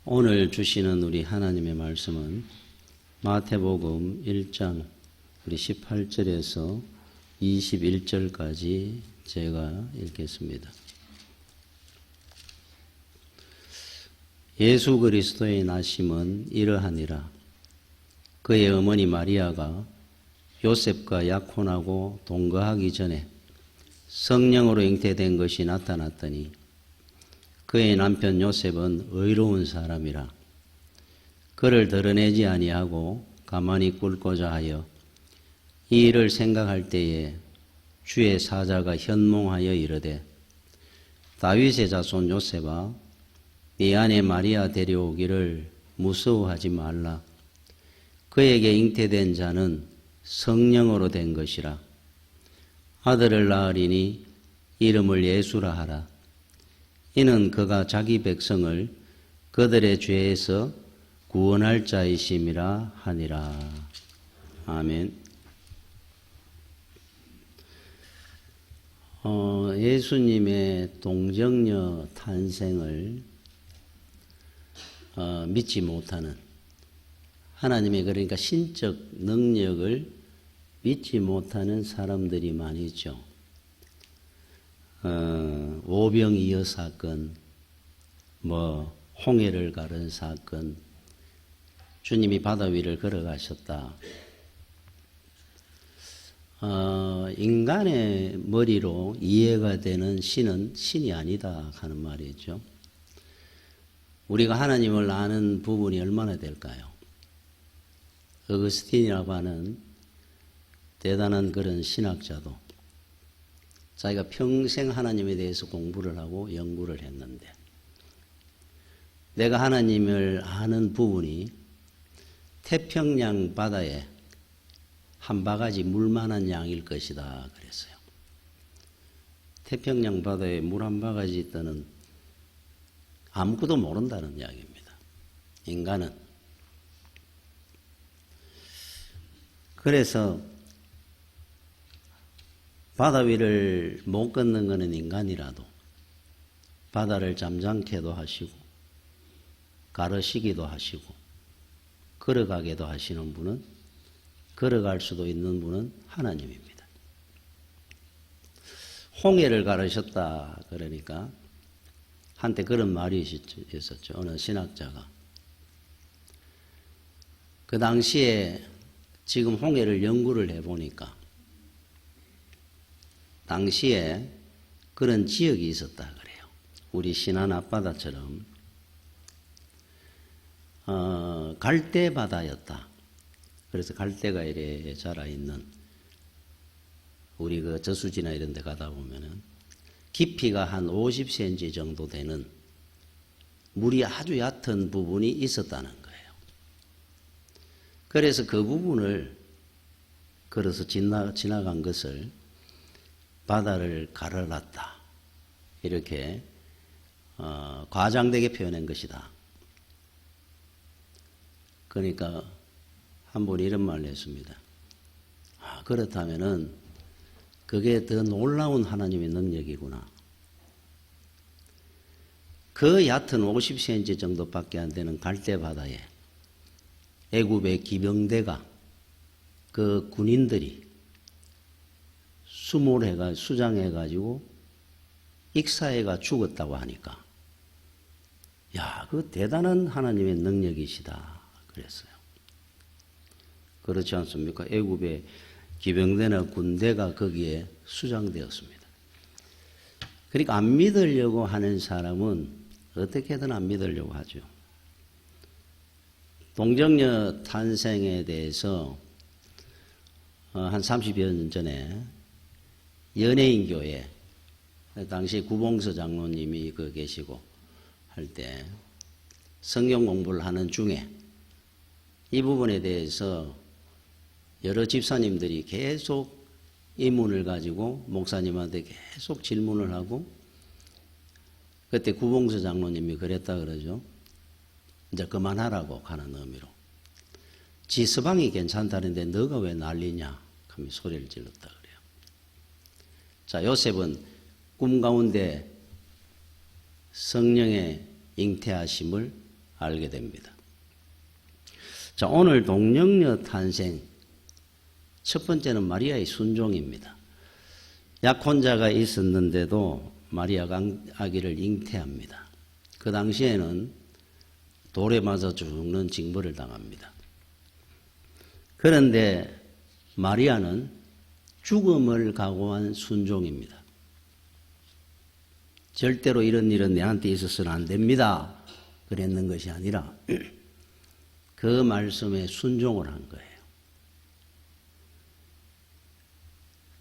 오늘 주시는 우리 하나님의 말씀은 마태복음 1장 우리 18절에서 21절까지 제가 읽겠습니다. 예수 그리스도의 나심은 이러하니라. 그의 어머니 마리아가 요셉과 약혼하고 동거하기 전에 성령으로 잉태된 것이 나타났더니 그의 남편 요셉은 의로운 사람이라. 그를 드러내지 아니하고 가만히 꿇고자 하여 이 일을 생각할 때에 주의 사자가 현몽하여 이르되, 다윗의 자손 요셉아, 네 아내 마리아 데려오기를 무서워하지 말라. 그에게 잉태된 자는 성령으로 된 것이라. 아들을 낳으리니 이름을 예수라 하라. 이는 그가 자기 백성을 그들의 죄에서 구원할 자이심이라 하니라. 아멘. 예수님의 동정녀 탄생을 믿지 못하는, 하나님의 그러니까 신적 능력을 믿지 못하는 사람들이 많이 있죠. 오병이어 사건, 홍해를 가른 사건, 주님이 바다 위를 걸어가셨다. 인간의 머리로 이해가 되는 신은 신이 아니다 하는 말이죠. 우리가 하나님을 아는 부분이 얼마나 될까요? 어거스틴이라고 하는 대단한 그런 신학자도 자기가 평생 하나님에 대해서 공부를 하고 연구를 했는데, 내가 하나님을 아는 부분이 태평양 바다에 한 바가지 물만한 양일 것이다 그랬어요. 태평양 바다에 물 한 바가지 있다는 아무것도 모른다는 이야기입니다. 인간은. 그래서 바다 위를 못 걷는 것은 인간이라도 바다를 잠잠케도 하시고 가르시기도 하시고 걸어가게도 하시는 분은, 걸어갈 수도 있는 분은 하나님입니다. 홍해를 가르셨다 그러니까 한때 그런 말이 있었죠. 어느 신학자가 그 당시에 지금 홍해를 연구를 해보니까 당시에 그런 지역이 있었다 그래요. 우리 신안 앞바다처럼 갈대 바다였다. 그래서 갈대가 이래 자라 있는, 우리 그 저수지나 이런 데 가다 보면은 깊이가 한 50cm 정도 되는 물이 아주 얕은 부분이 있었다는 거예요. 그래서 그 부분을 걸어서 지나간 것을 바다를 가르렀다, 이렇게 과장되게 표현한 것이다. 그러니까 한 분이 이런 말을 했습니다. 그렇다면은 그게 더 놀라운 하나님의 능력이구나. 그 얕은 50cm 정도밖에 안 되는 갈대 바다에 애굽의 기병대가, 그 군인들이 수장해가지고 익사해가 죽었다고 하니까, 야, 그 대단한 하나님의 능력이시다 그랬어요. 그렇지 않습니까? 애굽의 기병대나 군대가 거기에 수장되었습니다. 그러니까 안 믿으려고 하는 사람은 어떻게든 안 믿으려고 하죠. 동정녀 탄생에 대해서 한 30여 년 전에 연예인 교회, 당시 구봉서 장로님이 그 계시고 할 때 성경 공부를 하는 중에 이 부분에 대해서 여러 집사님들이 계속 의문을 가지고 목사님한테 계속 질문을 하고, 그때 구봉서 장로님이 그랬다 그러죠. 이제 그만하라고 하는 의미로. 지 서방이 괜찮다는데 너가 왜 난리냐 하며 소리를 질렀다 그래요. 자, 요셉은 꿈 가운데 성령의 잉태하심을 알게 됩니다. 자, 오늘 동정녀 탄생 첫 번째는 마리아의 순종입니다. 약혼자가 있었는데도 마리아가 아기를 잉태합니다. 그 당시에는 돌에 맞아 죽는 징벌을 당합니다. 그런데 마리아는 죽음을 각오한 순종입니다. 절대로 이런 일은 내한테 있어서는 안 됩니다. 그랬는 것이 아니라 그 말씀에 순종을 한 거예요.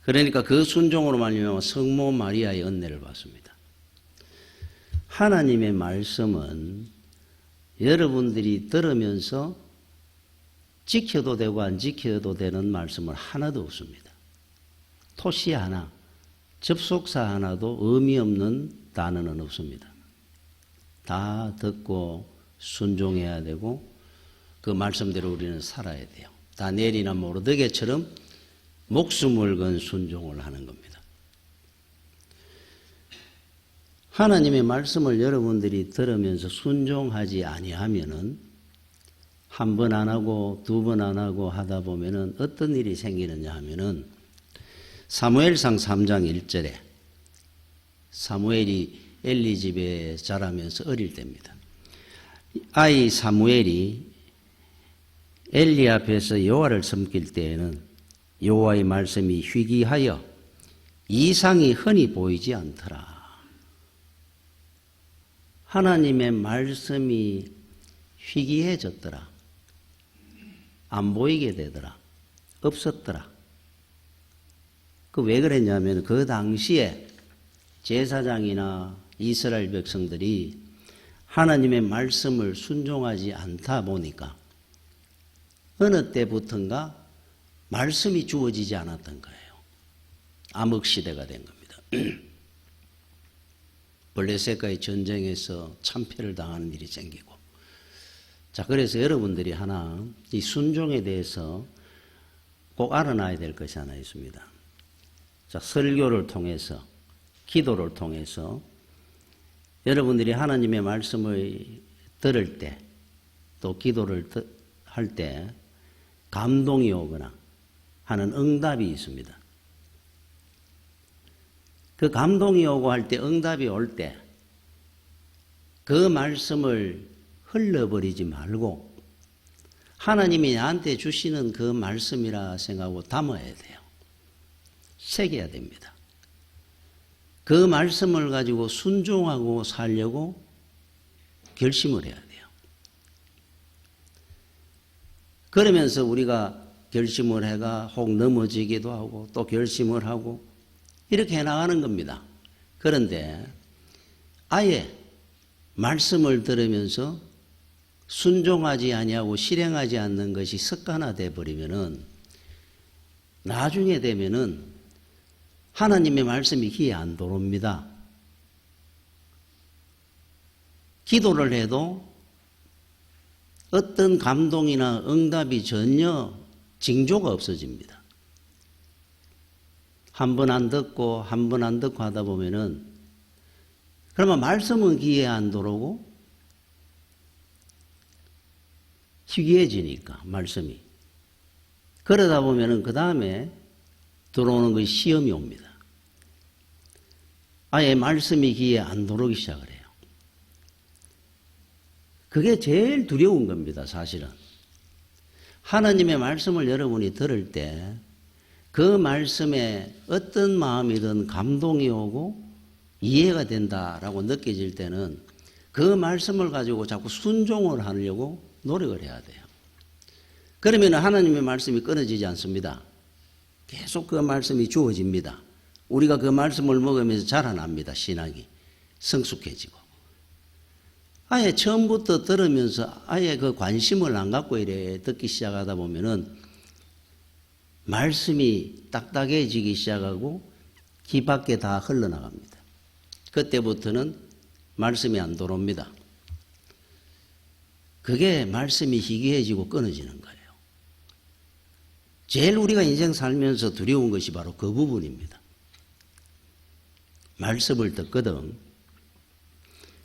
그러니까 그 순종으로 말미암아 성모 마리아의 은혜를 받습니다. 하나님의 말씀은 여러분들이 들으면서 지켜도 되고 안 지켜도 되는 말씀은 하나도 없습니다. 토시 하나, 접속사 하나도 의미 없는 단어는 없습니다. 다 듣고 순종해야 되고 그 말씀대로 우리는 살아야 돼요. 다니엘이나 모르드게처럼 목숨을 건 순종을 하는 겁니다. 하나님의 말씀을 여러분들이 들으면서 순종하지 아니하면은 한 번 안 하고 두 번 안 하고 하다 보면은 어떤 일이 생기느냐 하면은 사무엘상 3장 1절에 사무엘이 엘리 집에 자라면서 어릴 때입니다. 아이 사무엘이 엘리 앞에서 여호와를 섬길 때에는 여호와의 말씀이 희귀하여 이상이 흔히 보이지 않더라. 하나님의 말씀이 희귀해졌더라. 안 보이게 되더라. 없었더라. 그 왜 그랬냐면 그 당시에 제사장이나 이스라엘 백성들이 하나님의 말씀을 순종하지 않다 보니까 어느 때부턴가 말씀이 주어지지 않았던 거예요. 암흑시대가 된 겁니다. 블레셋과의 전쟁에서 참패를 당하는 일이 생기고, 자, 그래서 여러분들이 하나 이 순종에 대해서 꼭 알아놔야 될 것이 하나 있습니다. 자, 설교를 통해서, 기도를 통해서 여러분들이 하나님의 말씀을 들을 때, 또 기도를 할 때 감동이 오거나 하는 응답이 있습니다. 그 감동이 오고 할 때, 응답이 올 때 그 말씀을 흘러버리지 말고 하나님이 나한테 주시는 그 말씀이라 생각하고 담아야 돼요. 새겨야 됩니다. 그 말씀을 가지고 순종하고 살려고 결심을 해야 돼요. 그러면서 우리가 결심을 해가 혹 넘어지기도 하고 또 결심을 하고 이렇게 해나가는 겁니다. 그런데 아예 말씀을 들으면서 순종하지 아니하고 실행하지 않는 것이 습관화돼 버리면은 나중에 되면은 하나님의 말씀이 귀에 안 들어옵니다. 기도를 해도 어떤 감동이나 응답이 전혀 징조가 없어집니다. 한 번 안 듣고 한 번 안 듣고 하다 보면은 그러면 말씀은 귀에 안 들어오고 희귀해지니까 말씀이. 그러다 보면은 그 다음에 들어오는 것이 시험이 옵니다. 아예 말씀이 귀에 안 들어오기 시작을 해요. 그게 제일 두려운 겁니다, 사실은. 하나님의 말씀을 여러분이 들을 때 그 말씀에 어떤 마음이든 감동이 오고 이해가 된다라고 느껴질 때는 그 말씀을 가지고 자꾸 순종을 하려고 노력을 해야 돼요. 그러면 하나님의 말씀이 끊어지지 않습니다. 계속 그 말씀이 주어집니다. 우리가 그 말씀을 먹으면서 자라납니다. 신앙이 성숙해지고. 아예 처음부터 들으면서 아예 그 관심을 안 갖고 이래 듣기 시작하다 보면은 말씀이 딱딱해지기 시작하고 귀 밖에 다 흘러나갑니다. 그때부터는 말씀이 안 들어옵니다. 그게 말씀이 희귀해지고 끊어지는 거예요. 제일 우리가 인생 살면서 두려운 것이 바로 그 부분입니다. 말씀을 듣거든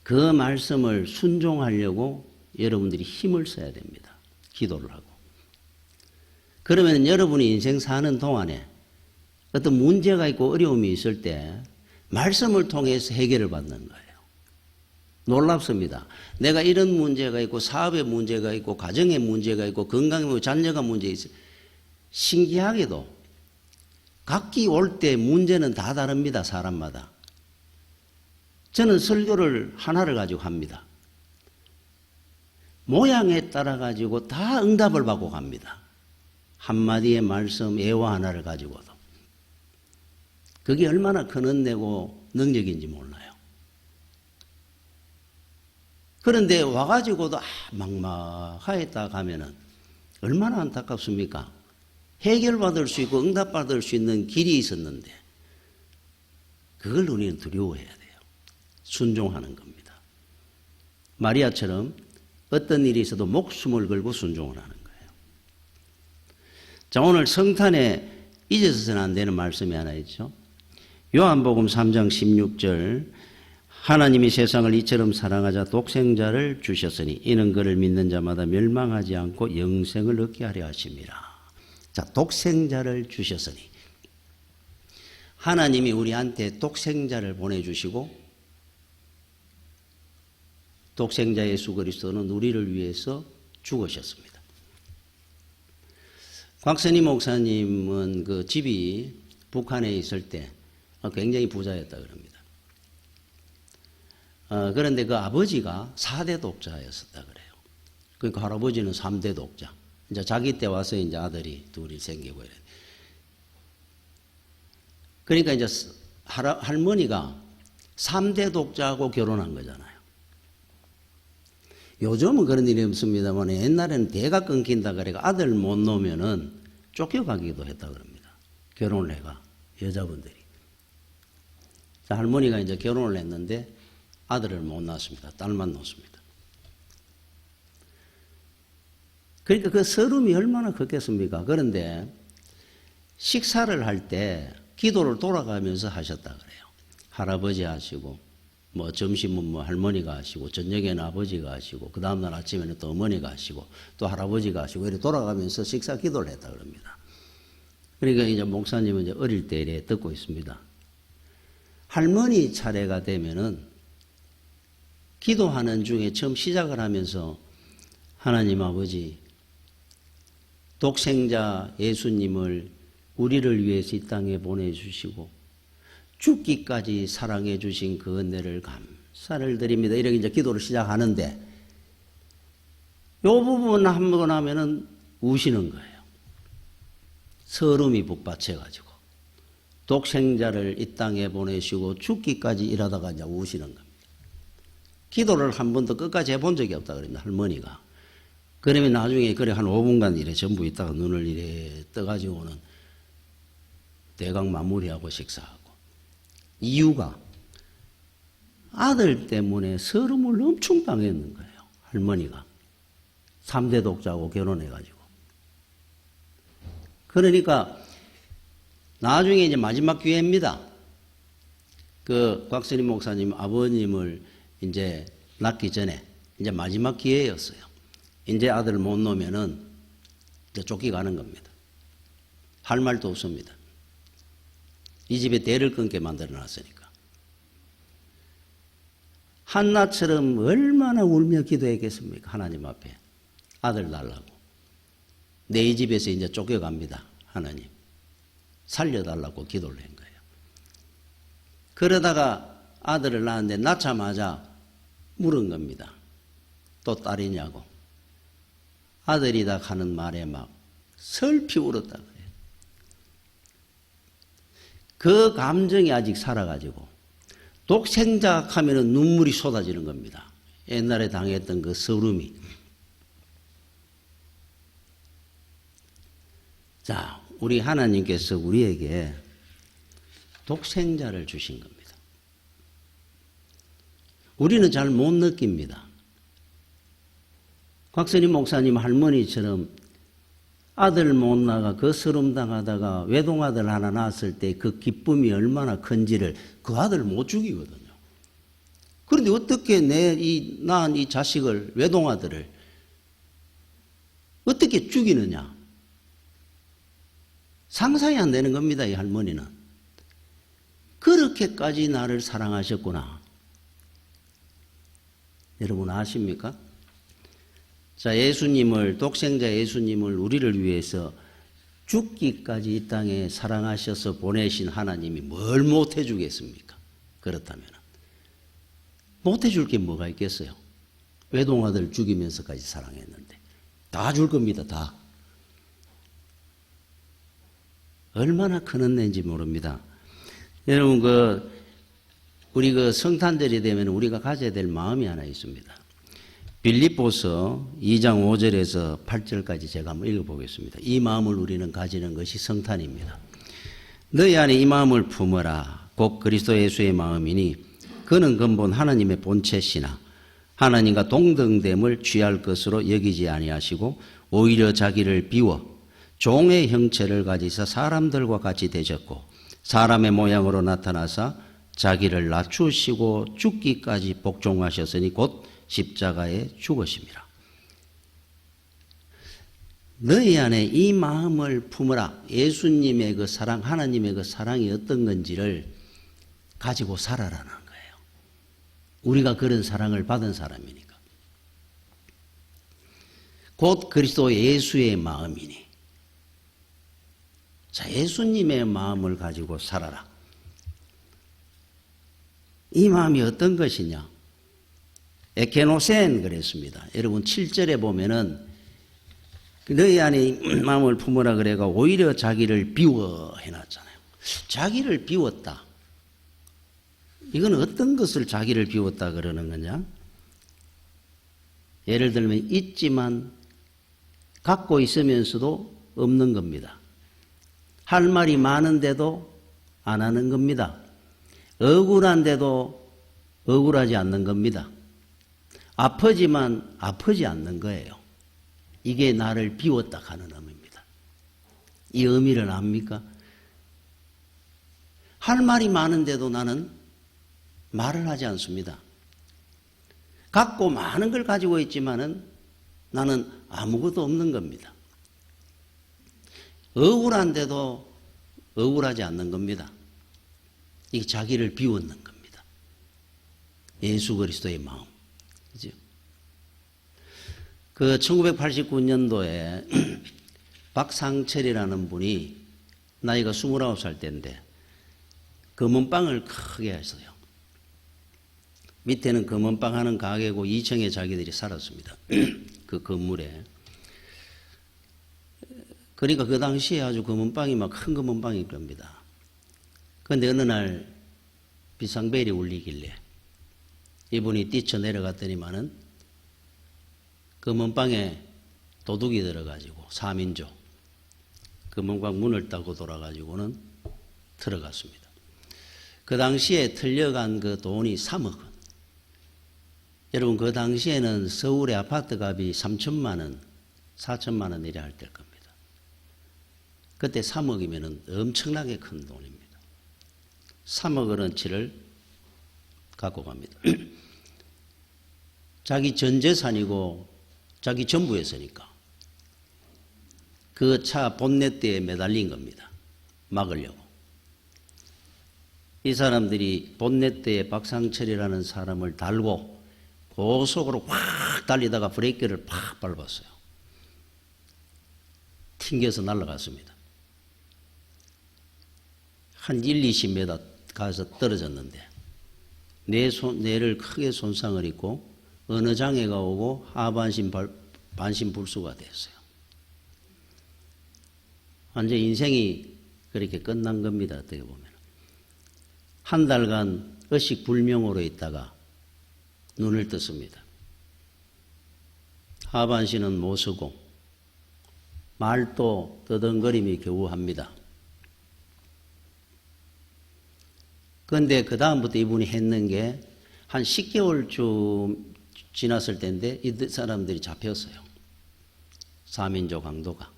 그 말씀을 순종하려고 여러분들이 힘을 써야 됩니다. 기도를 하고. 그러면 여러분이 인생 사는 동안에 어떤 문제가 있고 어려움이 있을 때 말씀을 통해서 해결을 받는 거예요. 놀랍습니다. 내가 이런 문제가 있고 사업에 문제가 있고 가정에 문제가 있고 건강에 문제가 자녀가 문제 있어요. 신기하게도 각기 올 때 문제는 다 다릅니다. 사람마다. 저는 설교를 하나를 가지고 합니다. 모양에 따라 가지고 다 응답을 받고 갑니다. 한마디의 말씀, 예화 하나를 가지고도. 그게 얼마나 큰 은혜고 능력인지 몰라요. 그런데 와가지고도 막막하였다 가면은 얼마나 안타깝습니까? 해결받을 수 있고 응답받을 수 있는 길이 있었는데 그걸 우리는 두려워해야 돼요. 순종하는 겁니다. 마리아처럼 어떤 일이 있어도 목숨을 걸고 순종을 하는 거예요. 자, 오늘 성탄에 잊어서는 안 되는 말씀이 하나 있죠. 요한복음 3장 16절 하나님이 세상을 이처럼 사랑하자 독생자를 주셨으니 이는 그를 믿는 자마다 멸망하지 않고 영생을 얻게 하려 하심이라. 자, 독생자를 주셨으니 하나님이 우리한테 독생자를 보내주시고 독생자 예수 그리스도는 우리를 위해서 죽으셨습니다. 곽선희 목사님은 그 집이 북한에 있을 때 굉장히 부자였다 그럽니다. 그런데 그 아버지가 4대 독자였었다 그래요. 그러니까 할아버지는 3대 독자. 이제 자기 때 와서 이제 아들이 둘이 생기고 이래. 그러니까 이제 할머니가 3대 독자하고 결혼한 거잖아요. 요즘은 그런 일이 없습니다만 옛날에는 대가 끊긴다 그래가 아들 못 놓으면은 쫓겨가기도 했다 그럽니다. 결혼을 해가 여자분들이. 자, 할머니가 이제 결혼을 했는데 아들을 못 낳았습니다. 딸만 낳았습니다. 그러니까 그 서름이 얼마나 컸겠습니까? 그런데 식사를 할 때 기도를 돌아가면서 하셨다 그래요. 할아버지 하시고 뭐 점심은 뭐 할머니가 하시고 저녁에는 아버지가 하시고 그 다음날 아침에는 또 어머니가 하시고 또 할아버지가 하시고 이렇게 돌아가면서 식사 기도를 했다 그럽니다. 그러니까 이제 목사님은 이제 어릴 때 이래 듣고 있습니다. 할머니 차례가 되면은 기도하는 중에 처음 시작을 하면서 하나님 아버지 독생자 예수님을 우리를 위해서 이 땅에 보내주시고 죽기까지 사랑해 주신 그 은혜를 감사를 드립니다. 이렇게 이제 기도를 시작하는데 이 부분 한번 하면은 우시는 거예요. 서름이 북받쳐가지고 독생자를 이 땅에 보내시고 죽기까지 일하다가 이제 우시는 겁니다. 기도를 한 번도 끝까지 해본 적이 없다 그럽니다. 할머니가. 그러면 나중에 그래 한 5분간 이래 전부 있다가 눈을 이래 떠가지고는 대강 마무리하고 식사하고. 이유가 아들 때문에 서름을 엄청 당했는 거예요. 할머니가. 3대 독자하고 결혼해가지고. 그러니까 나중에 이제 마지막 기회입니다. 그 곽선희 목사님 아버님을 이제 낳기 전에 이제 마지막 기회였어요. 이제 아들을 못 놓으면은 이제 쫓겨가는 겁니다. 할 말도 없습니다. 이 집에 대를 끊게 만들어 놨으니까. 한나처럼 얼마나 울며 기도했겠습니까? 하나님 앞에. 아들 달라고. 내 집에서 이제 쫓겨갑니다. 하나님. 살려달라고 기도를 한 거예요. 그러다가 아들을 낳았는데 낳자마자 물은 겁니다. 또 딸이냐고. 아들이다 하는 말에 막 슬피 울었다 그래요. 그 감정이 아직 살아가지고 독생자 하면은 눈물이 쏟아지는 겁니다. 옛날에 당했던 그 서름이. 자, 우리 하나님께서 우리에게 독생자를 주신 겁니다. 우리는 잘 못 느낍니다. 곽선희 목사님 할머니처럼 아들 못 낳아 그 서름 당하다가 외동아들 하나 낳았을 때 그 기쁨이 얼마나 큰지를 그 아들 못 죽이거든요. 그런데 어떻게 낳은 이 자식을, 외동아들을 어떻게 죽이느냐? 상상이 안 되는 겁니다, 이 할머니는. 그렇게까지 나를 사랑하셨구나. 여러분 아십니까? 자, 예수님을, 독생자 예수님을 우리를 위해서 죽기까지 이 땅에 사랑하셔서 보내신 하나님이 뭘 못해 주겠습니까? 그렇다면 못해 줄 게 뭐가 있겠어요? 외동아들 죽이면서까지 사랑했는데 다 줄 겁니다. 다. 얼마나 큰 은혜인지 모릅니다. 여러분 우리 성탄절이 되면 우리가 가져야 될 마음이 하나 있습니다. 빌립보서 2장 5절에서 8절까지 제가 한번 읽어보겠습니다. 이 마음을 우리는 가지는 것이 성탄입니다. 너희 안에 이 마음을 품어라. 곧 그리스도 예수의 마음이니 그는 근본 하나님의 본체시나 하나님과 동등됨을 취할 것으로 여기지 아니하시고 오히려 자기를 비워 종의 형체를 가지사 사람들과 같이 되셨고 사람의 모양으로 나타나사 자기를 낮추시고 죽기까지 복종하셨으니 곧 십자가에 죽으심이라. 너희 안에 이 마음을 품으라. 예수님의 그 사랑, 하나님의 그 사랑이 어떤 건지를 가지고 살아라는 거예요. 우리가 그런 사랑을 받은 사람이니까. 곧 그리스도 예수의 마음이니. 자, 예수님의 마음을 가지고 살아라. 이 마음이 어떤 것이냐? 에케노센 그랬습니다. 여러분 7절에 보면은 너희 안에 마음을 품으라 그래가 오히려 자기를 비워 해놨잖아요. 자기를 비웠다. 이건 어떤 것을 자기를 비웠다 그러는 거냐? 예를 들면 있지만 갖고 있으면서도 없는 겁니다. 할 말이 많은데도 안 하는 겁니다. 억울한데도 억울하지 않는 겁니다. 아프지만 아프지 않는 거예요. 이게 나를 비웠다 하는 의미입니다. 이 의미를 압니까? 할 말이 많은데도 나는 말을 하지 않습니다. 갖고 많은 걸 가지고 있지만은 나는 아무것도 없는 겁니다. 억울한데도 억울하지 않는 겁니다. 이게 자기를 비웠는 겁니다. 예수 그리스도의 마음. 그죠? 1989년도에 박상철이라는 분이 나이가 29살 때인데 검은빵을 크게 했어요. 밑에는 검은빵 하는 가게고 2층에 자기들이 살았습니다. 그 건물에. 그러니까 그 당시에 아주 검은빵이 막 큰 검은빵일 겁니다. 그런데 어느 날 비상벨이 울리길래 이분이 뛰쳐내려갔더니만은 검은빵에 도둑이 들어가지고 3인조 검은빵 문을 따고 돌아가지고는 들어갔습니다. 그 당시에 틀려간 그 돈이 3억 원. 여러분 그 당시에는 서울의 아파트 값이 3천만 원, 4천만 원 이래 할 때일 겁니다. 그때 3억이면 엄청나게 큰 돈입니다. 3억 원어치를 갖고 갑니다. 자기 전 재산이고 자기 전부였으니까 그 차 본넷대에 매달린 겁니다. 막으려고. 이 사람들이 본넷대에 박상철이라는 사람을 달고 고속으로 확 달리다가 브레이크를 팍 밟았어요. 튕겨서 날아갔습니다. 한 1, 20m 가서 떨어졌는데 뇌를 크게 손상을 입고 어느 장애가 오고 하반신 반신불수가 됐어요. 완전 인생이 그렇게 끝난 겁니다. 어떻게 보면. 한 달간 의식불명으로 있다가 눈을 떴습니다. 하반신은 못 서고 말도 떠덩거림이 겨우 합니다. 그런데 그 다음부터 이분이 했는 게 한 10개월쯤 지났을 때인데 이 사람들이 잡혔어요. 3인조 강도가.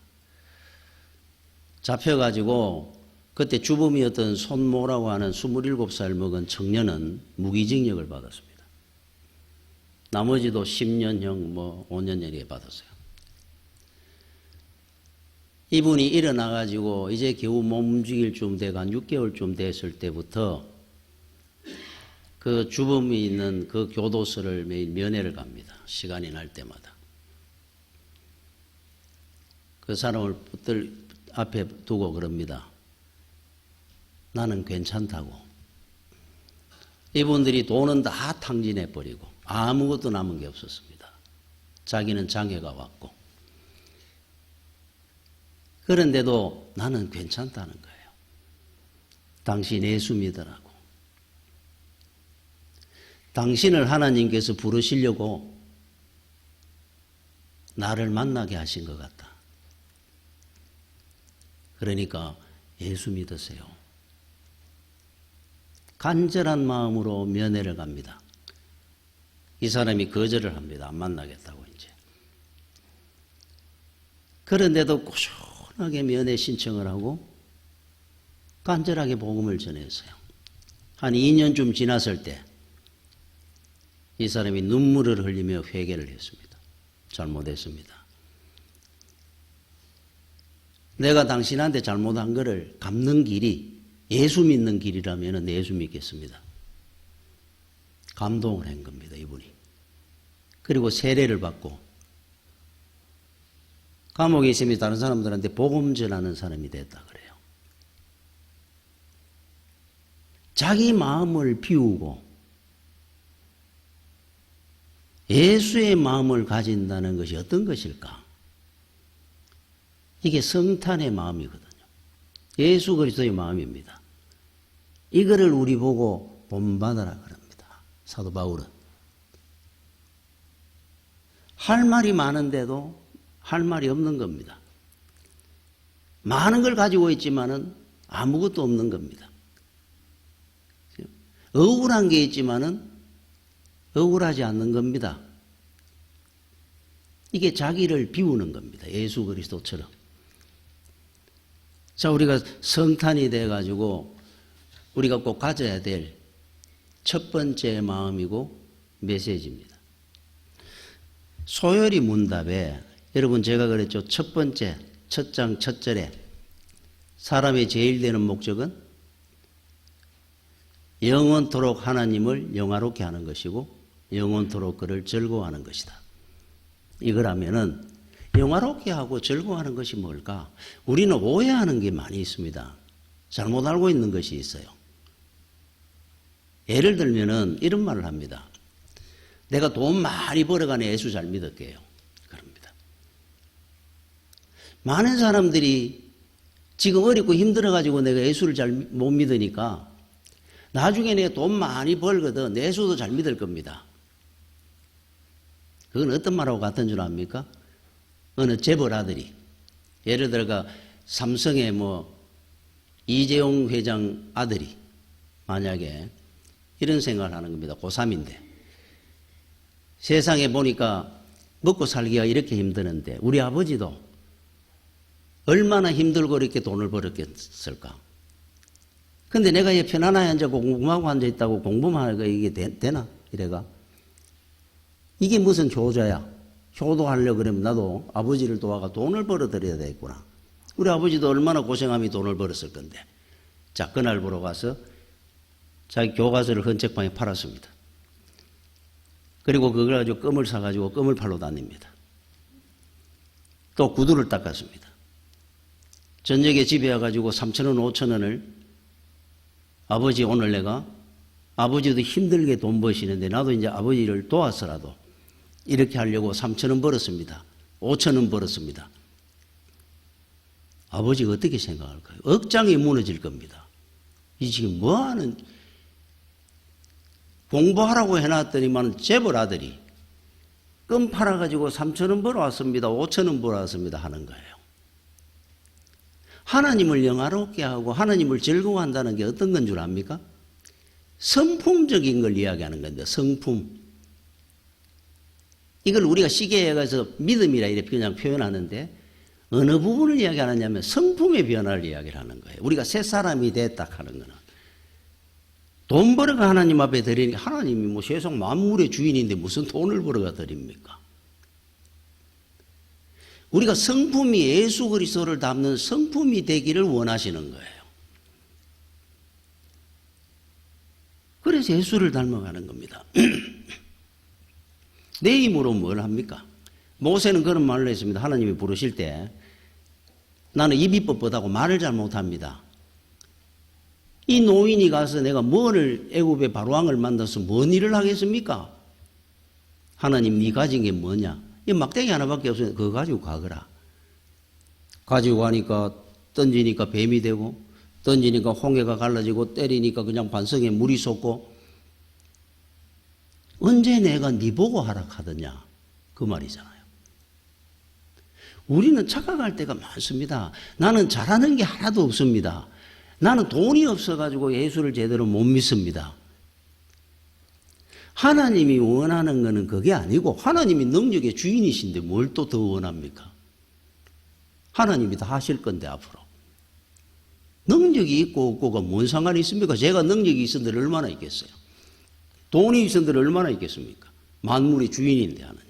잡혀가지고 그때 주범이었던 손모라고 하는 27살 먹은 청년은 무기징역을 받았습니다. 나머지도 10년형, 5년형에 받았어요. 이분이 일어나가지고 이제 겨우 몸 움직일 쯤 돼가 한 6개월쯤 됐을 때부터 그 주범이 있는 그 교도소를 매일 면회를 갑니다. 시간이 날 때마다. 그 사람을 붙들 앞에 두고 그럽니다. 나는 괜찮다고. 이분들이 돈은 다 탕진해버리고 아무것도 남은 게 없었습니다. 자기는 장애가 왔고. 그런데도 나는 괜찮다는 거예요. 당신 예수 믿으라고. 당신을 하나님께서 부르시려고 나를 만나게 하신 것 같다. 그러니까 예수 믿으세요. 간절한 마음으로 면회를 갑니다. 이 사람이 거절을 합니다. 안 만나겠다고 이제. 그런데도 꾸준하게 면회 신청을 하고 간절하게 복음을 전했어요. 한 2년쯤 지났을 때 이 사람이 눈물을 흘리며 회개를 했습니다. 잘못했습니다. 내가 당신한테 잘못한 것을 갚는 길이 예수 믿는 길이라면 예수 믿겠습니다. 감동을 한 겁니다, 이분이. 그리고 세례를 받고 감옥에 있으면 다른 사람들한테 복음 전하는 사람이 됐다 그래요. 자기 마음을 비우고 예수의 마음을 가진다는 것이 어떤 것일까? 이게 성탄의 마음이거든요. 예수 그리스도의 마음입니다. 이거를 우리 보고 본받으라 그럽니다. 사도 바울은. 할 말이 많은데도 할 말이 없는 겁니다. 많은 걸 가지고 있지만은 아무것도 없는 겁니다. 억울한 게 있지만은 억울하지 않는 겁니다. 이게 자기를 비우는 겁니다. 예수 그리스도처럼. 자, 우리가 성탄이 돼가지고 우리가 꼭 가져야 될 첫 번째 마음이고 메시지입니다. 소요리 문답에 여러분 제가 그랬죠. 첫 번째, 첫 장 첫 절에 사람의 제일 되는 목적은 영원토록 하나님을 영화롭게 하는 것이고 영원토록 그를 즐거워하는 것이다. 이거라면은 영화롭게 하고 즐거워하는 것이 뭘까? 우리는 오해하는 게 많이 있습니다. 잘못 알고 있는 것이 있어요. 예를 들면은 이런 말을 합니다. 내가 돈 많이 벌어가는 예수 잘 믿을게요. 그럽니다. 많은 사람들이 지금 어렵고 힘들어가지고 내가 예수를 잘 못 믿으니까 나중에 내가 돈 많이 벌거든 예수도 잘 믿을 겁니다. 그건 어떤 말하고 같은 줄 압니까? 어느 재벌 아들이 예를 들어가 삼성의 이재용 회장 아들이 만약에 이런 생각을 하는 겁니다. 고3인데 세상에 보니까 먹고 살기가 이렇게 힘드는데 우리 아버지도 얼마나 힘들고 이렇게 돈을 벌었겠을까? 근데 내가 편안하게 앉아고 공부하고 앉아있다고 공부만 하니까 이게 되나? 이래가. 이게 무슨 효자야? 효도하려고 그러면 나도 아버지를 도와가 돈을 벌어들여야 되겠구나. 우리 아버지도 얼마나 고생하며 돈을 벌었을 건데. 자, 그날 보러 가서 자기 교과서를 헌책방에 팔았습니다. 그리고 그걸 가지고 껌을 사가지고 껌을 팔러 다닙니다. 또 구두를 닦았습니다. 저녁에 집에 와가지고 3,000원, 5,000원을 아버지 오늘 내가 아버지도 힘들게 돈 버시는데 나도 이제 아버지를 도와서라도 이렇게 하려고 3,000원 벌었습니다. 5,000원 벌었습니다. 아버지가 어떻게 생각할까요? 억장이 무너질 겁니다. 이 지금 뭐하는 공부하라고 해놨더니만 재벌 아들이 껌 팔아가지고 3,000원 벌어왔습니다. 5,000원 벌어왔습니다. 하는 거예요. 하나님을 영화롭게 하고 하나님을 즐거워한다는 게 어떤 건 줄 압니까? 성품적인 걸 이야기하는 건데 성품. 이걸 우리가 시계에 가서 믿음이라 이렇게 그냥 표현하는데 어느 부분을 이야기하느냐면 성품의 변화를 이야기를 하는 거예요. 우리가 새 사람이 됐다 하는 거는. 돈 벌어가 하나님 앞에 드리니 하나님이 뭐 세상 만물의 주인인데 무슨 돈을 벌어가 드립니까? 우리가 성품이 예수 그리스도를 닮는 성품이 되기를 원하시는 거예요. 그래서 예수를 닮아가는 겁니다. 내 힘으로 뭘 합니까? 모세는 그런 말을 했습니다. 하나님이 부르실 때 나는 입이 뻣뻣하고 말을 잘 못합니다. 이 노인이 가서 내가 뭐를 애굽의 바로왕을 만나서 뭔 일을 하겠습니까? 하나님 네 가진 게 뭐냐? 이 막대기 하나밖에 없으니 그거 가지고 가거라. 가지고 가니까 던지니까 뱀이 되고 던지니까 홍해가 갈라지고 때리니까 그냥 반성에 물이 솟고 언제 내가 네 보고 하라 하더냐 그 말이잖아요. 우리는 착각할 때가 많습니다. 나는 잘하는 게 하나도 없습니다. 나는 돈이 없어가지고 예수를 제대로 못 믿습니다. 하나님이 원하는 것은 그게 아니고 하나님이 능력의 주인이신데 뭘 또 더 원합니까? 하나님이 다 하실 건데 앞으로. 능력이 있고 없고가 뭔 상관이 있습니까? 제가 능력이 있었는데 얼마나 있겠어요? 돈이 있었는데 얼마나 있겠습니까? 만물의 주인인데 하나님이.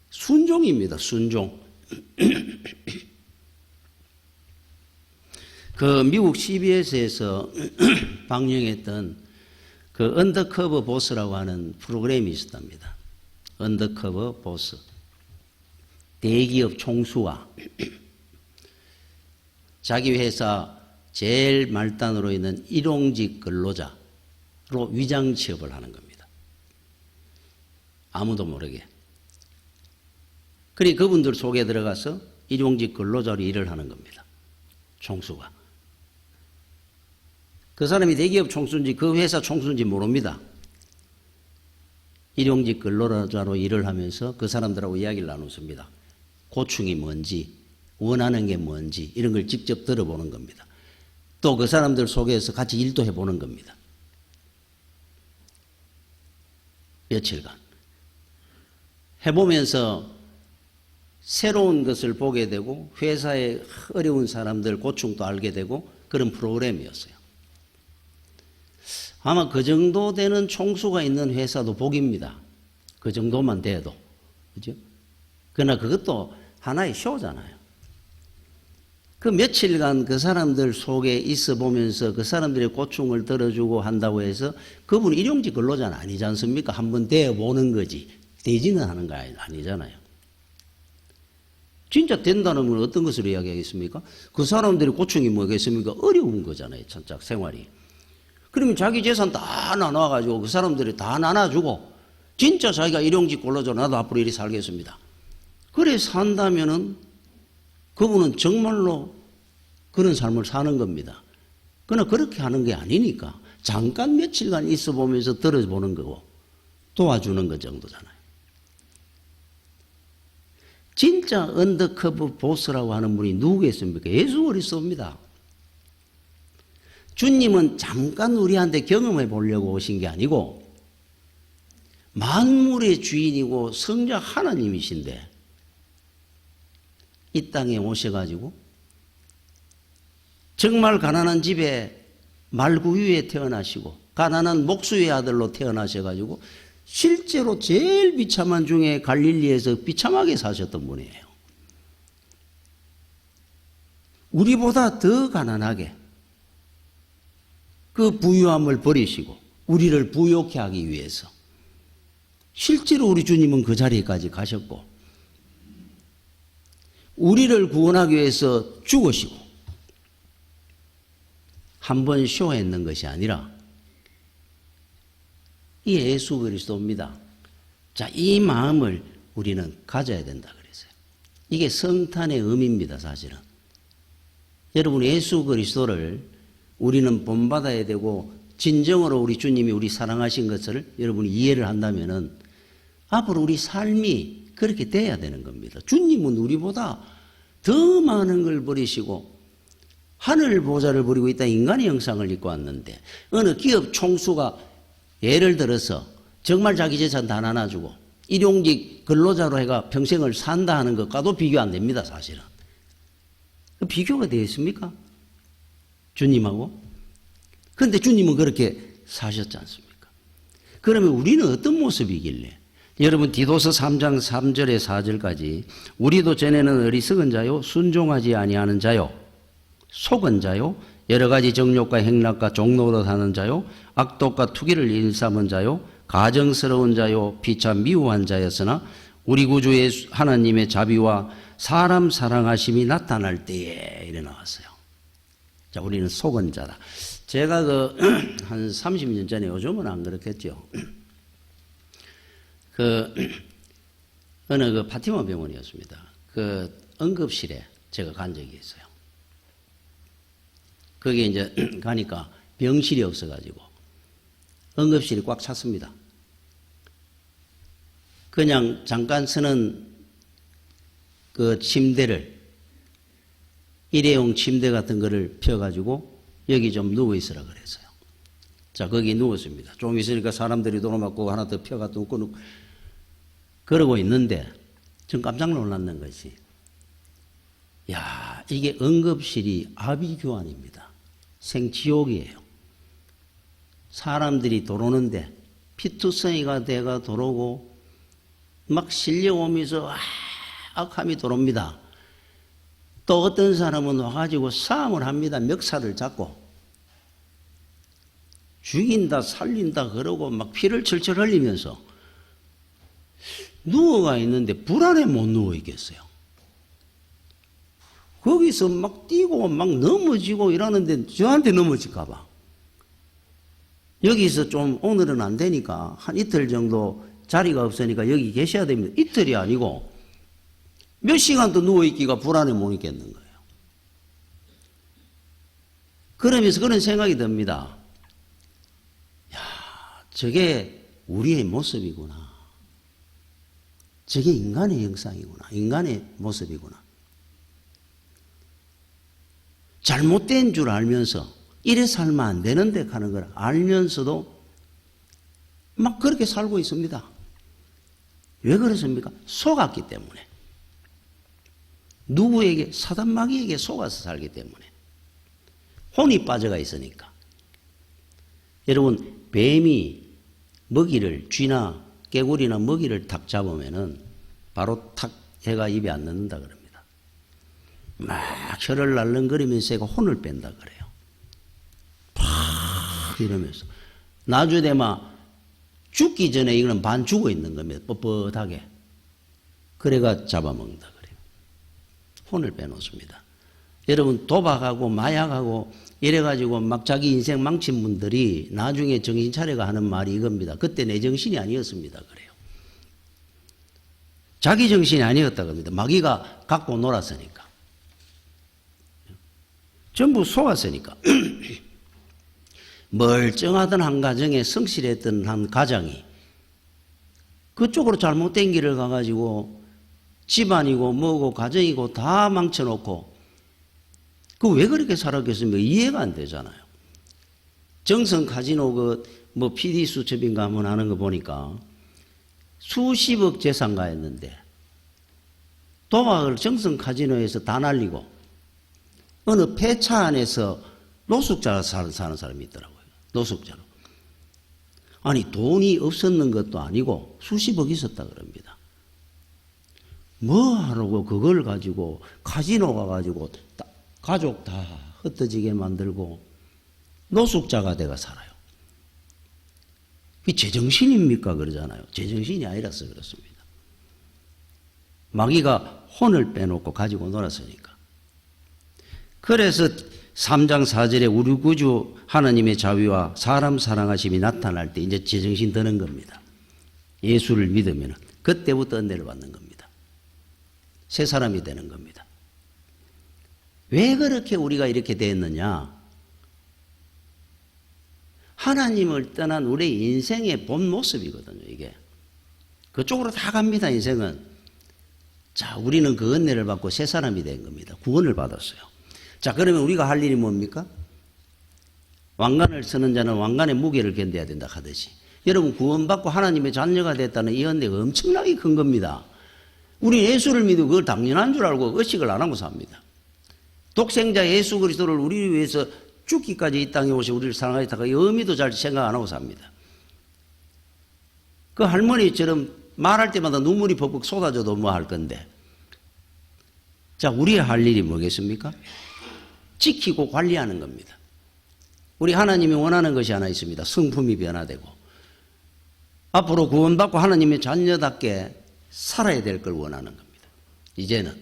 순종입니다. 순종. 그 미국 CBS에서 방영했던 그 언더커버 보스라고 하는 프로그램이 있었답니다. 언더커버 보스. 대기업 총수와 자기 회사 제일 말단으로 있는 일용직 근로자로 위장 취업을 하는 겁니다. 아무도 모르게. 그리고 그분들 속에 들어가서 일용직 근로자로 일을 하는 겁니다. 총수가. 그 사람이 대기업 총수인지 그 회사 총수인지 모릅니다. 일용직 근로자로 일을 하면서 그 사람들하고 이야기를 나눴습니다. 고충이 뭔지, 원하는 게 뭔지 이런 걸 직접 들어보는 겁니다. 또 그 사람들 속에서 같이 일도 해보는 겁니다. 며칠간. 해보면서 새로운 것을 보게 되고 회사의 어려운 사람들 고충도 알게 되고 그런 프로그램이었어요. 아마 그 정도 되는 총수가 있는 회사도 복입니다. 그 정도만 돼도. 그죠? 그러나 그것도 하나의 쇼잖아요. 그 며칠간 그 사람들 속에 있어 보면서 그 사람들의 고충을 들어주고 한다고 해서 그분 일용직 근로자는 아니지 않습니까? 한번 되어보는 거지. 되지는 하는 거 아니잖아요. 진짜 된다는 건 어떤 것을 이야기하겠습니까? 그 사람들의 고충이 뭐겠습니까? 어려운 거잖아요. 천짝 생활이. 그러면 자기 재산 다 나눠가지고 그 사람들이 다 나눠주고 진짜 자기가 일용직 근로자 나도 앞으로 이리 살겠습니다. 그래 산다면은 그분은 정말로 그런 삶을 사는 겁니다. 그러나 그렇게 하는 게 아니니까 잠깐 며칠간 있어 보면서 들어보는 거고 도와주는 것 정도잖아요. 진짜 언더커버 보스라고 하는 분이 누구겠습니까? 예수 그리스도입니다. 주님은 잠깐 우리한테 경험해 보려고 오신 게 아니고 만물의 주인이고 성자 하나님이신데 이 땅에 오셔가지고 정말 가난한 집에 말구유에 태어나시고 가난한 목수의 아들로 태어나셔가지고 실제로 제일 비참한 중에 갈릴리에서 비참하게 사셨던 분이에요. 우리보다 더 가난하게 그 부유함을 버리시고 우리를 부욕해 하기 위해서 실제로 우리 주님은 그 자리까지 가셨고 우리를 구원하기 위해서 죽으시고 한 번 쇼했는 것이 아니라 이 예수 그리스도입니다. 자, 이 마음을 우리는 가져야 된다 그랬어요. 이게 성탄의 의미입니다, 사실은. 여러분, 예수 그리스도를 우리는 본받아야 되고 진정으로 우리 주님이 우리 사랑하신 것을 여러분이 이해를 한다면은 앞으로 우리 삶이 그렇게 돼야 되는 겁니다. 주님은 우리보다 더 많은 걸 버리시고 하늘 보좌를 버리고 있다 인간의 형상을 입고 왔는데 어느 기업 총수가 예를 들어서 정말 자기 재산 다 나눠주고 일용직 근로자로 해가 평생을 산다 하는 것과도 비교 안 됩니다, 사실은. 비교가 되겠습니까? 주님하고? 그런데 주님은 그렇게 사셨지 않습니까? 그러면 우리는 어떤 모습이길래? 여러분 디도서 3장 3절에 4절까지 우리도 전에는 어리석은 자요 순종하지 아니하는 자요 속은 자요 여러 가지 정욕과 행락과 종로로 사는 자요 악독과 투기를 일삼은 자요 가정스러운 자요 피차 미워한 자였으나 우리 구주 예수 하나님의 자비와 사람 사랑하심이 나타날 때에 이래 나왔어요. 자, 우리는 속은 자다. 제가 한 30년 전에, 요즘은 안 그렇겠죠. 어느 파티마 병원이었습니다. 응급실에 제가 간 적이 있어요. 거기에 이제 가니까 병실이 없어가지고 응급실이 꽉 찼습니다. 그냥 잠깐 쓰는 침대를, 일회용 침대 같은 거를 펴가지고 여기 좀 누워있으라 그랬어요. 자, 거기 누웠습니다. 좀 있으니까 사람들이 도로맞고 하나 더 펴가 놓고 그러고 있는데 전 깜짝 놀랐는 것이, 야, 이게 응급실이 아비규환입니다. 생지옥이에요. 사람들이 도로는데 피투성이가 돼가 도로고 막 실려오면서 악함이 도롭니다. 또 어떤 사람은 와가지고 싸움을 합니다. 멱살을 잡고 죽인다 살린다 그러고 막 피를 철철 흘리면서 누워가 있는데 불안해 못 누워 있겠어요. 거기서 막 뛰고 막 넘어지고 이러는데 저한테 넘어질까 봐. 여기서 좀 오늘은 안 되니까 한 이틀 정도 자리가 없으니까 여기 계셔야 됩니다. 이틀이 아니고 몇 시간 더 누워있기가 불안해 못 있겠는 거예요. 그러면서 그런 생각이 듭니다. 야, 저게 우리의 모습이구나. 저게 인간의 형상이구나. 인간의 모습이구나. 잘못된 줄 알면서 이래 살면 안 되는데 가는 걸 알면서도 막 그렇게 살고 있습니다. 왜 그렇습니까? 속았기 때문에. 누구에게? 사단마귀에게 속아서 살기 때문에. 혼이 빠져가 있으니까. 여러분, 뱀이 먹이를, 쥐나 개구리나 먹이를 탁 잡으면은 바로 탁 해가 입에 안 넣는다 그럽니다. 막 혀를 날름거리면서 해가 혼을 뺀다 그래요. 팍 이러면서. 나중에 막 죽기 전에 이거는 반 죽어 있는 겁니다. 뻣뻣하게. 그래가 잡아먹는다 그래요. 혼을 빼놓습니다. 여러분, 도박하고 마약하고 이래가지고 막 자기 인생 망친 분들이 나중에 정신 차려가 하는 말이 이겁니다. 그때 내 정신이 아니었습니다. 그래요. 자기 정신이 아니었다고 합니다. 마귀가 갖고 놀았으니까. 전부 속았으니까. 멀쩡하던 한 가정에 성실했던 한 가장이 그쪽으로 잘못된 길을 가가지고 집안이고 뭐고 가정이고 다 망쳐놓고 그 왜 그렇게 살았겠습니까? 이해가 안 되잖아요. 정성 카지노 뭐 PD 수첩인가 한번 하는 거 보니까 수십억 재산가였는데 도박을 정성 카지노에서 다 날리고 어느 폐차 안에서 노숙자로 사는 사람이 있더라고요. 노숙자로. 아니 돈이 없었는 것도 아니고 수십억 있었다 그럽니다. 뭐 하라고 그걸 가지고 카지노 가가지고 가족 다 흩어지게 만들고 노숙자가 돼가 살아요. 그게 제정신입니까? 그러잖아요. 제정신이 아니라서 그렇습니다. 마귀가 혼을 빼놓고 가지고 놀았으니까. 그래서 3장 4절에 우리 구주 하나님의 자비와 사람 사랑하심이 나타날 때 이제 제정신 드는 겁니다. 예수를 믿으면 그때부터 은혜를 받는 겁니다. 새 사람이 되는 겁니다. 왜 그렇게 우리가 이렇게 됐느냐? 하나님을 떠난 우리 인생의 본 모습이거든요, 이게. 그쪽으로 다 갑니다, 인생은. 자, 우리는 그 은혜를 받고 새 사람이 된 겁니다. 구원을 받았어요. 자, 그러면 우리가 할 일이 뭡니까? 왕관을 쓰는 자는 왕관의 무게를 견뎌야 된다 하듯이. 여러분, 구원받고 하나님의 자녀가 됐다는 이 은혜가 엄청나게 큰 겁니다. 우리 예수를 믿고 그걸 당연한 줄 알고 의식을 안 하고 삽니다. 독생자 예수 그리스도를 우리 위해서 죽기까지 이 땅에 오시 우리를 사랑하셨다가 의미도 잘 생각 안 하고 삽니다. 그 할머니처럼 말할 때마다 눈물이 벅벅 쏟아져도 뭐 할 건데. 자, 우리의 할 일이 뭐겠습니까? 지키고 관리하는 겁니다. 우리 하나님이 원하는 것이 하나 있습니다. 성품이 변화되고 앞으로 구원받고 하나님의 자녀답게 살아야 될 걸 원하는 겁니다. 이제는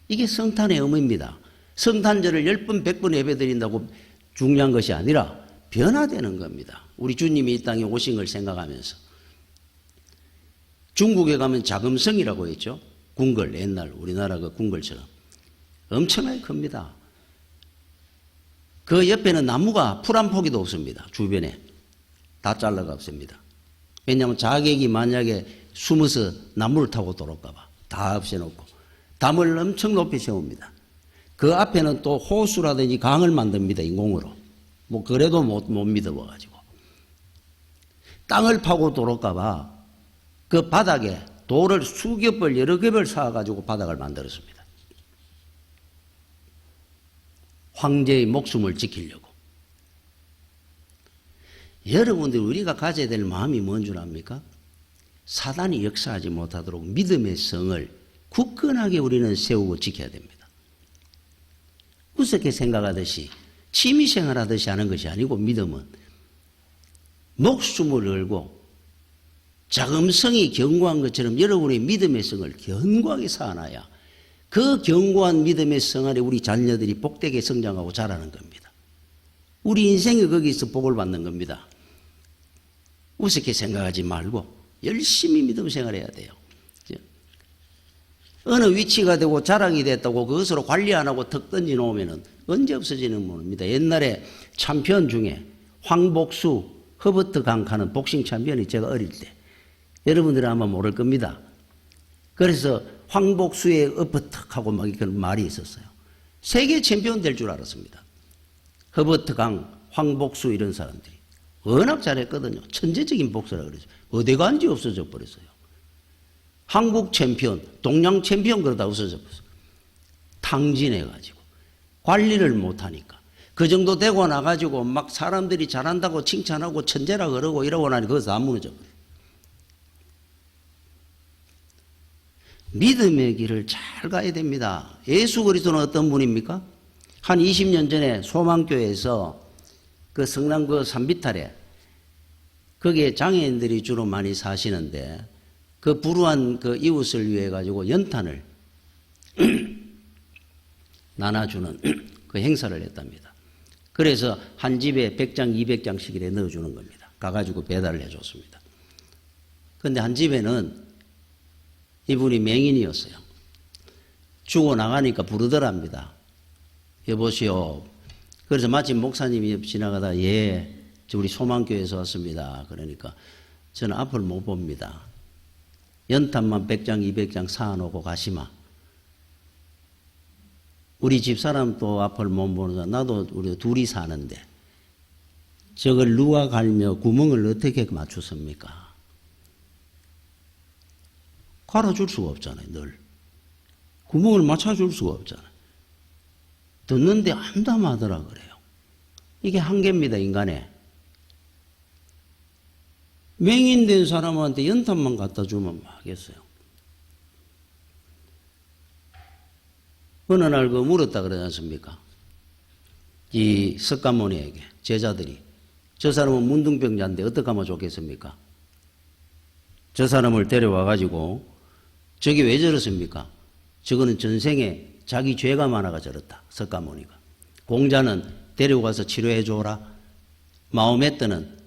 이게 성탄의 의미입니다. 성탄절을 10번 100번 예배드린다고 중요한 것이 아니라 변화되는 겁니다. 우리 주님이 이 땅에 오신 걸 생각하면서. 중국에 가면 자금성이라고 했죠. 궁궐, 옛날 우리나라 그 궁궐처럼 엄청나게 큽니다. 그 옆에는 나무가 풀 한 포기도 없습니다. 주변에 다 잘라가 없습니다. 왜냐하면 자객이 만약에 숨어서 나무를 타고 들어올까 봐 다 없애놓고 담을 엄청 높이 세웁니다. 그 앞에는 또 호수라든지 강을 만듭니다. 인공으로. 뭐 그래도 못 믿어봐가지고 땅을 파고 들어올까 봐 그 바닥에 돌을 수십 벌 여러 겹을 쌓아가지고 바닥을 만들었습니다. 황제의 목숨을 지키려고. 여러분들 우리가 가져야 될 마음이 뭔 줄 압니까? 사단이 역사하지 못하도록 믿음의 성을 굳건하게 우리는 세우고 지켜야 됩니다. 우습게 생각하듯이 취미생활하듯이 하는 것이 아니고 믿음은 목숨을 걸고 자금성이 견고한 것처럼 여러분의 믿음의 성을 견고하게 쌓아놔야 그 견고한 믿음의 성 안에 우리 자녀들이 복되게 성장하고 자라는 겁니다. 우리 인생이 거기서 복을 받는 겁니다. 우습게 생각하지 말고 열심히 믿음 생활해야 돼요. 어느 위치가 되고 자랑이 됐다고 그것으로 관리 안 하고 턱 던져 놓으면 언제 없어지는 겁니다. 옛날에 챔피언 중에 황복수, 허버트 강카는 복싱 챔피언이 제가 어릴 때 여러분들은 아마 모를 겁니다. 그래서 황복수의 엎어턱하고 막 그런 말이 있었어요. 세계 챔피언 될 줄 알았습니다. 허버트 강, 황복수 이런 사람들이 워낙 잘했거든요. 천재적인 복수라 그러죠. 어디 간지 없어져 버렸어요. 한국 챔피언, 동양 챔피언 그러다 없어져 버렸어요. 탕진해가지고 관리를 못하니까 그 정도 되고 나가지고 막 사람들이 잘한다고 칭찬하고 천재라 그러고 이러고 나니 거기서 안 무너져 버려요. 믿음의 길을 잘 가야 됩니다. 예수 그리스도는 어떤 분입니까? 한 20년 전에 소망교회에서 그 성남 그 산비탈에 거기에 장애인들이 주로 많이 사시는데 그 불우한 그 이웃을 위해 가지고 연탄을 나눠주는 그 행사를 했답니다. 그래서 한 집에 100장, 200장씩 이래 넣어주는 겁니다. 가가지고 배달을 해줬습니다. 그런데 한 집에는 이분이 맹인이었어요. 죽어나가니까 부르더랍니다. 여보시오. 그래서 마침 목사님이 지나가다 예, 우리 소망교회에서 왔습니다. 그러니까 저는 앞을 못 봅니다. 연탄만 100장, 200장 사놓고 가시마. 우리 집사람도 앞을 못 보는다. 나도 우리 둘이 사는데 저걸 누가 갈며 구멍을 어떻게 맞추습니까? 갈아줄 수가 없잖아요. 늘 구멍을 맞춰줄 수가 없잖아요. 듣는데 암담하더라 그래요. 이게 한계입니다. 인간의. 맹인된 사람한테 연탄만 갖다 주면 뭐 하겠어요. 어느 날 그 물었다 그러지 않습니까? 이 석가모니에게 제자들이 저 사람은 문둥병자인데 어떻게 하면 좋겠습니까? 저 사람을 데려와 가지고 저게 왜 저렇습니까? 저거는 전생에 자기 죄가 많아가 저렇다. 석가모니가. 공자는 데려가서 치료해 줘라. 마호메트는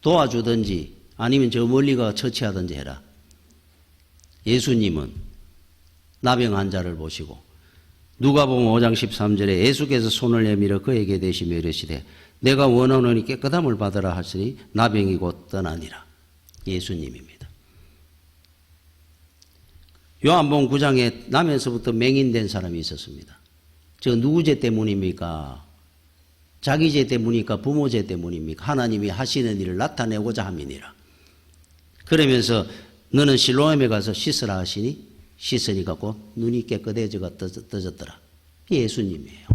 도와주든지 아니면 저 멀리가 처치하든지 해라. 예수님은 나병 환자를 보시고 누가복음 5장 13절에 예수께서 손을 내밀어 그에게 대시며 이르시되 내가 원하노니 깨끗함을 받으라 하시니 나병이 곧 떠나니라. 예수님입니다. 요한복음 9장에 나면서부터 맹인된 사람이 있었습니다. 저 누구 죄 때문입니까? 자기 죄 때문입니까? 부모 죄 때문입니까? 하나님이 하시는 일을 나타내고자 함이니라. 그러면서 너는 실로암에 가서 씻으라 하시니 씻으니까 곧 눈이 깨끗해져가 떠졌더라. 예수님이에요.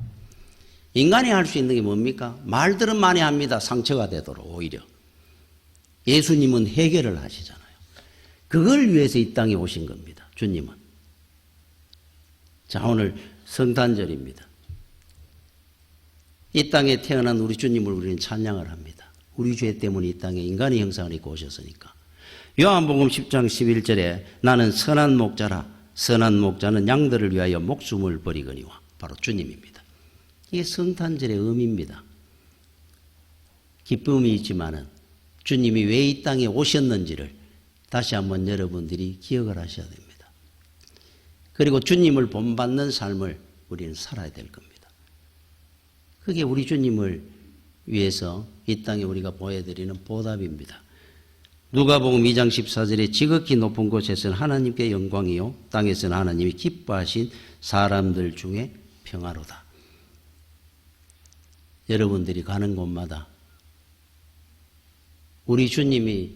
인간이 할 수 있는 게 뭡니까? 말들은 많이 합니다. 상처가 되도록 오히려. 예수님은 해결을 하시잖아요. 그걸 위해서 이 땅에 오신 겁니다. 주님은. 자, 오늘 성탄절입니다. 이 땅에 태어난 우리 주님을 우리는 찬양을 합니다. 우리 죄 때문에 이 땅에 인간의 형상을 입고 오셨으니까. 요한복음 10장 11절에 나는 선한 목자라. 선한 목자는 양들을 위하여 목숨을 버리거니와. 바로 주님입니다. 이게 성탄절의 의미입니다. 기쁨이 있지만은 주님이 왜 이 땅에 오셨는지를 다시 한번 여러분들이 기억을 하셔야 됩니다. 그리고 주님을 본받는 삶을 우리는 살아야 될 겁니다. 그게 우리 주님을 위해서 이 땅에 우리가 보여드리는 보답입니다. 누가복음 2장 14절에 지극히 높은 곳에서는 하나님께 영광이요 땅에서는 하나님이 기뻐하신 사람들 중에 평화로다. 여러분들이 가는 곳마다 우리 주님이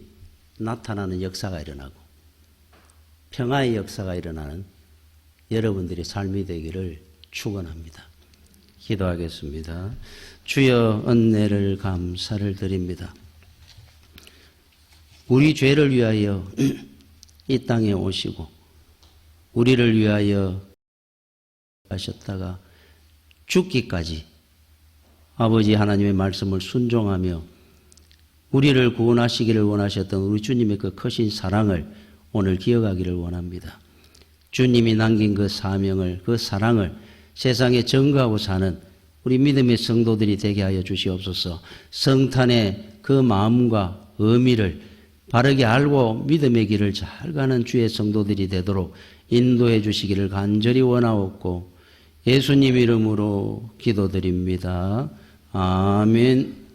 나타나는 역사가 일어나고 평화의 역사가 일어나는 여러분들의 삶이 되기를 축원합니다. 기도하겠습니다. 주여 은혜를 감사를 드립니다. 우리 죄를 위하여 이 땅에 오시고 우리를 위하여 하셨다가 죽기까지 아버지 하나님의 말씀을 순종하며 우리를 구원하시기를 원하셨던 우리 주님의 그 크신 사랑을 오늘 기억하기를 원합니다. 주님이 남긴 그 사명을, 그 사랑을 세상에 전가하고 사는 우리 믿음의 성도들이 되게 하여 주시옵소서. 성탄의 그 마음과 의미를 바르게 알고 믿음의 길을 잘 가는 주의 성도들이 되도록 인도해 주시기를 간절히 원하옵고 예수님 이름으로 기도드립니다. 아멘.